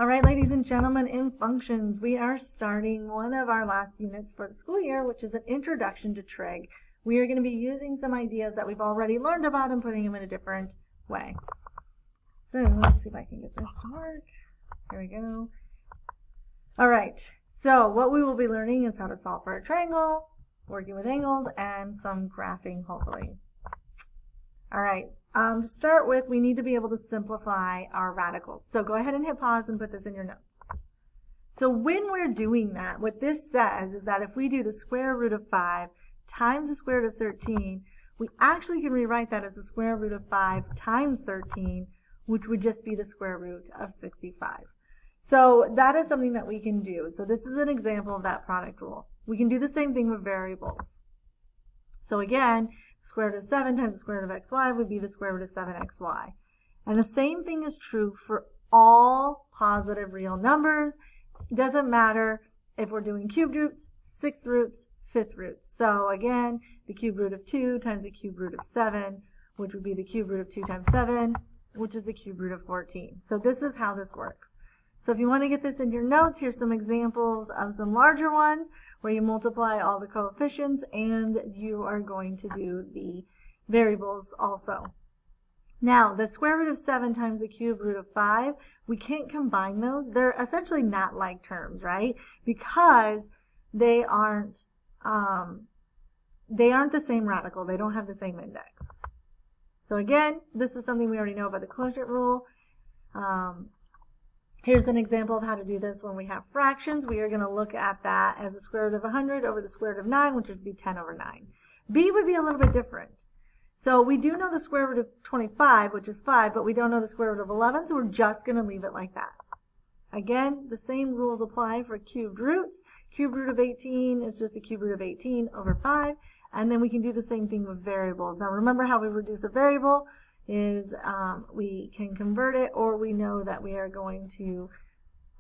All right, ladies and gentlemen, in functions, we are starting one of our last units for the school year, which is an introduction to trig. We are going to be using some ideas that we've already learned about and putting them in a different way. So let's see if I can get this to work. Here we go. All right, so what we will be learning is how to solve for a triangle, working with angles, and some graphing, hopefully. All right, to start with, we need to be able to simplify our radicals. So go ahead and hit pause and put this in your notes. So when we're doing that, what this says is that if we do the square root of 5 times the square root of 13, we actually can rewrite that as the square root of 5 times 13, which would just be the square root of 65. So that is something that we can do. So this is an example of that product rule. We can do the same thing with variables. So again, square root of 7 times the square root of xy would be the square root of 7xy. And the same thing is true for all positive real numbers. It doesn't matter if we're doing cubed roots, sixth roots, fifth roots. So again, the cube root of 2 times the cube root of 7, which would be the cube root of 2 times 7, which is the cube root of 14. So this is how this works. So if you want to get this in your notes, here's some examples of some larger ones where you multiply all the coefficients and you are going to do the variables also. Now, the square root of 7 times the cube root of 5, we can't combine those. They're essentially not like terms, right? Because they aren't the same radical. They don't have the same index. So again, this is something we already know about the quotient rule. Here's an example of how to do this when we have fractions. We are going to look at that as the square root of 100 over the square root of 9, which would be 10 over 9. B would be a little bit different. So we do know the square root of 25, which is 5, but we don't know the square root of 11, so we're just going to leave it like that. Again, the same rules apply for cubed roots. Cube root of 18 is just the cube root of 18 over 5, and then we can do the same thing with variables. Now remember how we reduce a variable is we can convert it, or we know that we are going to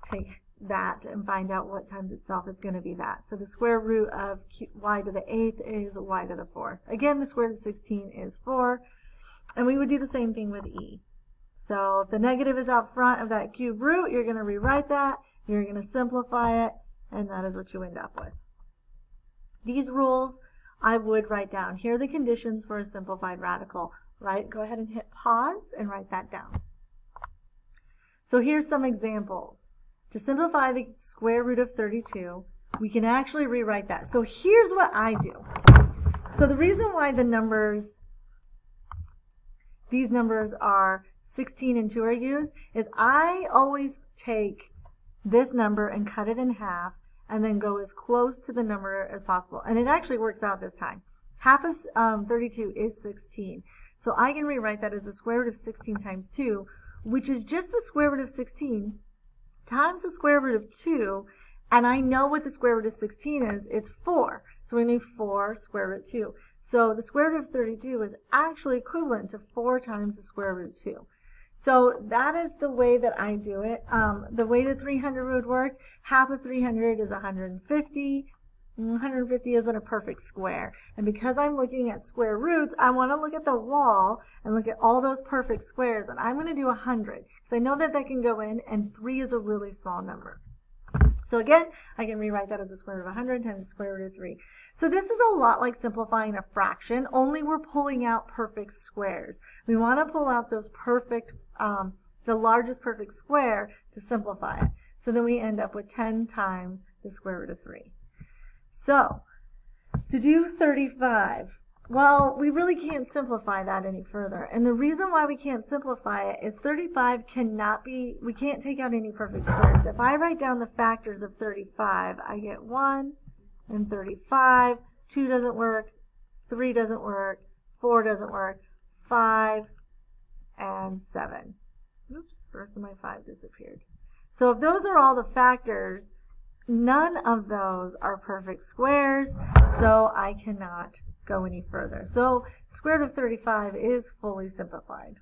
take that and find out what times itself is going to be that. So the square root of y to the 8th is y to the 4th. Again, the square root of 16 is 4, and we would do the same thing with e. So if the negative is out front of that cube root, you're going to rewrite that, you're going to simplify it, and that is what you end up with. These rules I would write down. Here are the conditions for a simplified radical. Right? Go ahead and hit pause and write that down. So here's some examples. To simplify the square root of 32, we can actually rewrite that. So here's what I do. So the reason why these numbers are 16 and 2 are used is I always take this number and cut it in half and then go as close to the number as possible. And it actually works out this time. Half of 32 is 16. So I can rewrite that as the square root of 16 times 2, which is just the square root of 16 times the square root of 2, and I know what the square root of 16 is. It's 4. So we're going to do 4 square root 2. So the square root of 32 is actually equivalent to 4 times the square root of 2. So that is the way that I do it. The way the 300 would work, half of 300 is 150. 150 isn't a perfect square, and because I'm looking at square roots, I want to look at the wall and look at all those perfect squares, and I'm going to do 100 because I know that that can go in, and 3 is a really small number. So again, I can rewrite that as the square root of 100 times the square root of 3. So this is a lot like simplifying a fraction, only we're pulling out perfect squares. We want to pull out those perfect, the largest perfect square to simplify it. So then we end up with 10 times the square root of 3. So, to do 35, well, we really can't simplify that any further. And the reason why we can't simplify it is 35 cannot be, we can't take out any perfect squares. If I write down the factors of 35, I get 1 and 35, 2 doesn't work, 3 doesn't work, 4 doesn't work, 5 and 7. Oops, the rest of my 5 disappeared. So if those are all the factors, none of those are perfect squares, so I cannot go any further. So square root of 35 is fully simplified.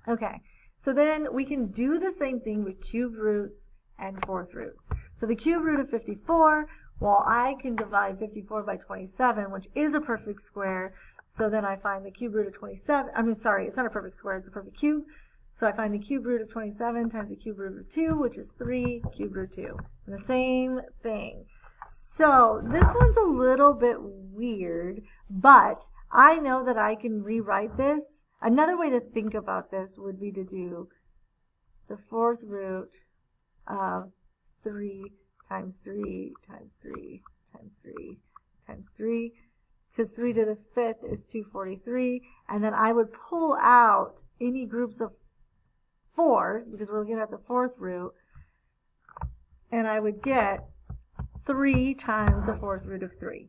Okay, so then we can do the same thing with cubed roots and fourth roots. So the cube root of 54, well, I can divide 54 by 27, which is a perfect square, so then I find the cube root of 27, it's not a perfect square, it's a perfect cube. So I find the cube root of 27 times the cube root of 2, which is 3 cube root 2. And the same thing. So this one's a little bit weird, but I know that I can rewrite this. Another way to think about this would be to do the fourth root of 3 times 3 times 3 times 3 times 3, because 3 to the 5th is 243, and then I would pull out any groups of 4s, because we're looking at the fourth root, and I would get 3 times the fourth root of 3.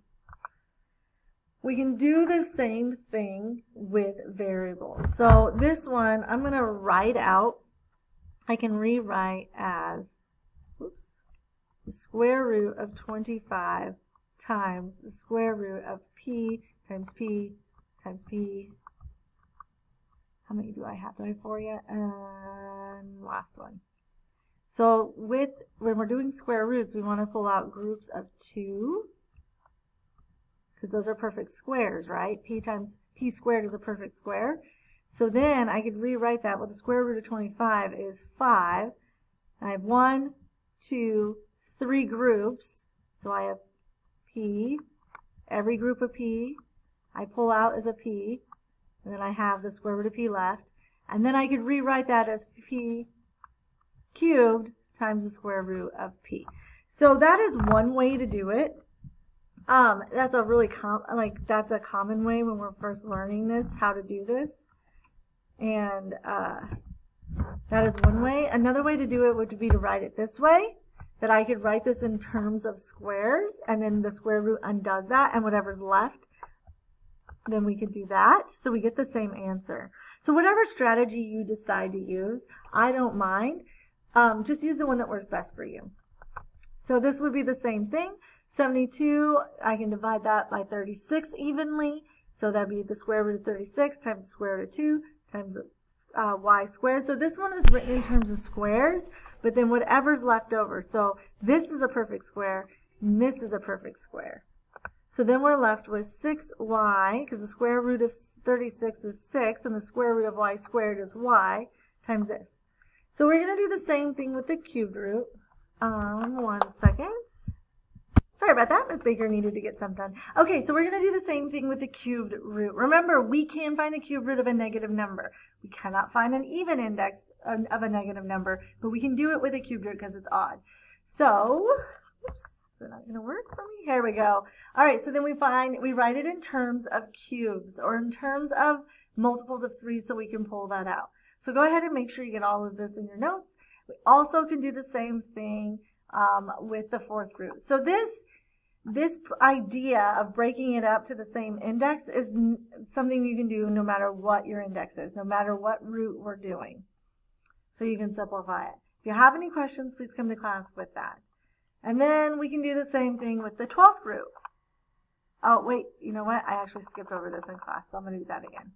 We can do the same thing with variables. So this one, I'm going to write out, I can rewrite as, the square root of 25 times the square root of p times p times p. How many do I have? Do I have 4 yet? And last one. So when we're doing square roots, we want to pull out groups of 2, because those are perfect squares, right? P squared is a perfect square. So then I could rewrite that. Well, the square root of 25 is 5. I have 1, 2, 3 groups. So I have p. Every group of p I pull out as a p. And then I have the square root of p left. And then I could rewrite that as p cubed times the square root of p. So that is one way to do it. That's a really that's a common way when we're first learning this, how to do this. And that is one way. Another way to do it would be to write it this way, that I could write this in terms of squares, and then the square root undoes that, and whatever's left, then we could do that. So we get the same answer. So whatever strategy you decide to use, I don't mind. Just use the one that works best for you. So this would be the same thing. 72, I can divide that by 36 evenly. So that would be the square root of 36 times the square root of 2 times the y squared. So this one is written in terms of squares, but then whatever's left over. So this is a perfect square, and this is a perfect square. So then we're left with 6y, because the square root of 36 is 6, and the square root of y squared is y, times this. So we're going to do the same thing with the cubed root. 1 second. Sorry about that. Ms. Baker needed to get some done. Okay, so we're going to do the same thing with the cubed root. Remember, we can find the cubed root of a negative number. We cannot find an even index of a negative number, but we can do it with a cubed root because it's odd. So, oops, is it not going to work for me? Here we go. All right, so then we write it in terms of cubes, or in terms of multiples of 3, so we can pull that out. So go ahead and make sure you get all of this in your notes. We also can do the same thing with the fourth root. So this idea of breaking it up to the same index is something you can do no matter what your index is, no matter what root we're doing. So you can simplify it. If you have any questions, please come to class with that. And then we can do the same thing with the 12th root. Oh, wait, you know what? I actually skipped over this in class, so I'm going to do that again.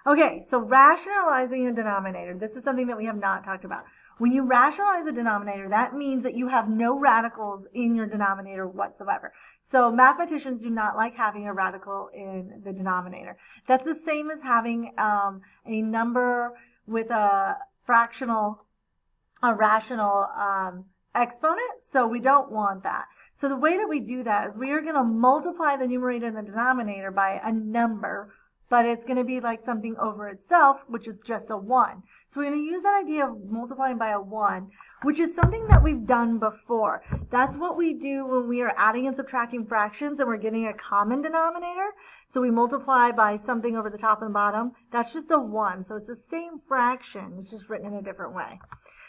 Okay, so rationalizing a denominator. This is something that we have not talked about. When you rationalize a denominator, that means that you have no radicals in your denominator whatsoever. So mathematicians do not like having a radical in the denominator. That's the same as having a number with a rational exponent, so we don't want that. So the way that we do that is we are going to multiply the numerator and the denominator by a number, but it's going to be like something over itself, which is just a 1. So we're going to use that idea of multiplying by a 1, which is something that we've done before. That's what we do when we are adding and subtracting fractions and we're getting a common denominator. So we multiply by something over the top and bottom. That's just a 1. So it's the same fraction. It's just written in a different way.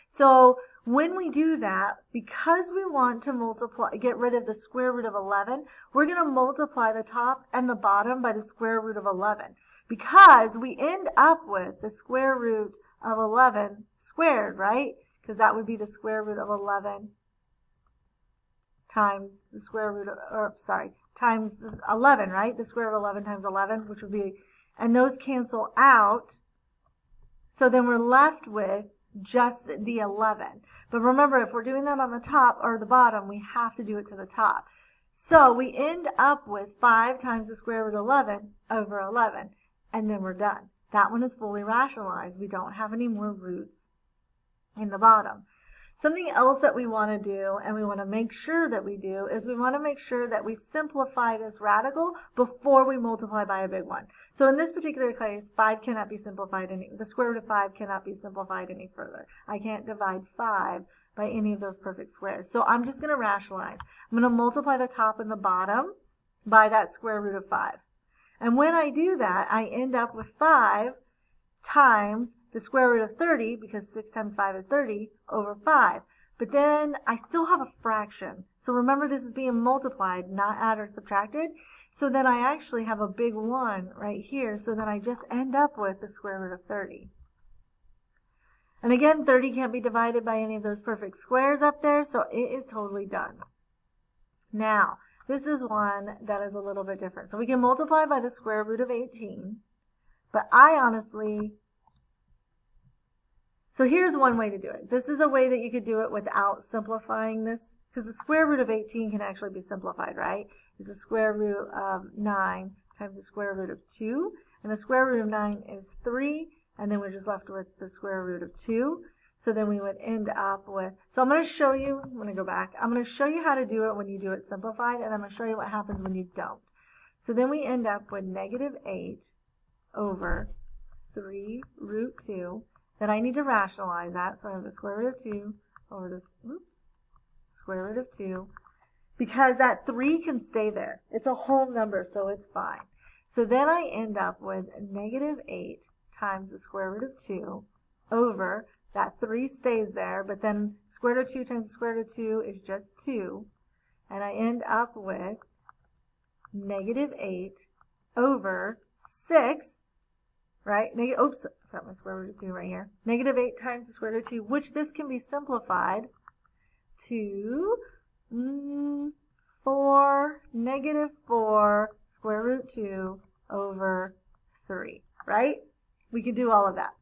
So when we do that, because we want to get rid of the square root of 11, we're going to multiply the top and the bottom by the square root of 11. Because we end up with the square root of 11 squared, right? Because that would be the square root of 11 times the square root of, times 11, right? The square of 11 times 11, which would be, and those cancel out. So then we're left with just the 11. But remember, if we're doing that on the top or the bottom, we have to do it to the top. So we end up with 5 times the square root of 11 over 11. and then we're done. That one is fully rationalized. We don't have any more roots in the bottom. Something else that we want to do, and we want to make sure that we do, is we want to make sure that we simplify this radical before we multiply by a big one. So in this particular case, 5 cannot be simplified the square root of 5 cannot be simplified any further. I can't divide 5 by any of those perfect squares. So I'm just going to rationalize. I'm going to multiply the top and the bottom by that square root of 5. And when I do that, I end up with 5 times the square root of 30, because 6 times 5 is 30, over 5. But then I still have a fraction. So remember, this is being multiplied, not added or subtracted. So then I actually have a big 1 right here. So then I just end up with the square root of 30. And again, 30 can't be divided by any of those perfect squares up there, so it is totally done. Now, this is one that is a little bit different. So we can multiply by the square root of 18, but so here's one way to do it. This is a way that you could do it without simplifying this, because the square root of 18 can actually be simplified, right? It's the square root of 9 times the square root of 2, and the square root of 9 is 3, and then we're just left with the square root of 2. So then we would end up with, so I'm going to show you, I'm going to go back, I'm going to show you how to do it when you do it simplified, and I'm going to show you what happens when you don't. So then we end up with negative 8 over 3 root 2. Then I need to rationalize that, so I have the square root of 2 over this, square root of 2, because that 3 can stay there. It's a whole number, so it's fine. So then I end up with negative 8 times the square root of 2 over, that 3 stays there, but then square root of 2 times the square root of 2 is just 2, and I end up with negative 8 over 6, right? Oops, I got my square root of 2 right here. Negative 8 times the square root of 2, which this can be simplified to negative 4 square root 2 over 3, right? We could do all of that.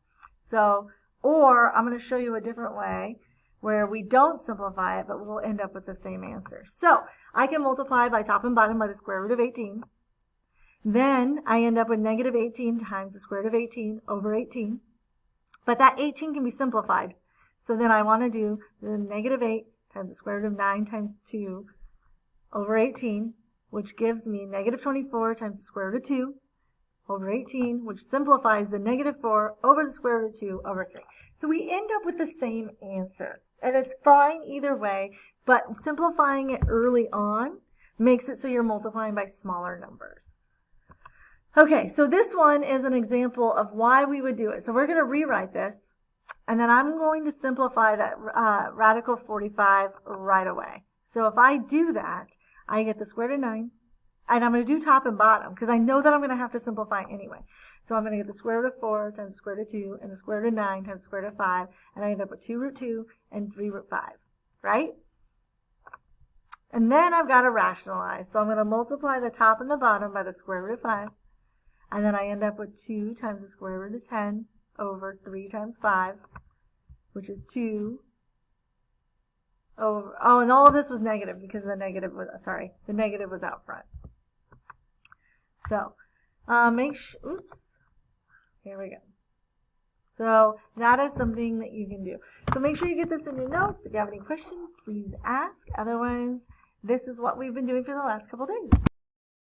So, or I'm going to show you a different way where we don't simplify it, but we'll end up with the same answer. So I can multiply by top and bottom by the square root of 18. Then I end up with negative 18 times the square root of 18 over 18. But that 18 can be simplified. So then I want to do the negative 8 times the square root of 9 times 2 over 18, which gives me negative 24 times the square root of 2 over 18, which simplifies the negative 4 over the square root of 2 over 3. So we end up with the same answer. And it's fine either way, but simplifying it early on makes it so you're multiplying by smaller numbers. Okay, so this one is an example of why we would do it. So we're going to rewrite this, and then I'm going to simplify that radical 45 right away. So if I do that, I get the square root of 9, and I'm going to do top and bottom, because I know that I'm going to have to simplify anyway. So I'm going to get the square root of 4 times the square root of 2, and the square root of 9 times the square root of 5, and I end up with 2 root 2 and 3 root 5, right? And then I've got to rationalize. So I'm going to multiply the top and the bottom by the square root of 5, and then I end up with 2 times the square root of 10 over 3 times 5, which is 2 over, and all of this was negative because the negative was out front. So, here we go. So that is something that you can do. So make sure you get this in your notes. If you have any questions, please ask. Otherwise, this is what we've been doing for the last couple days.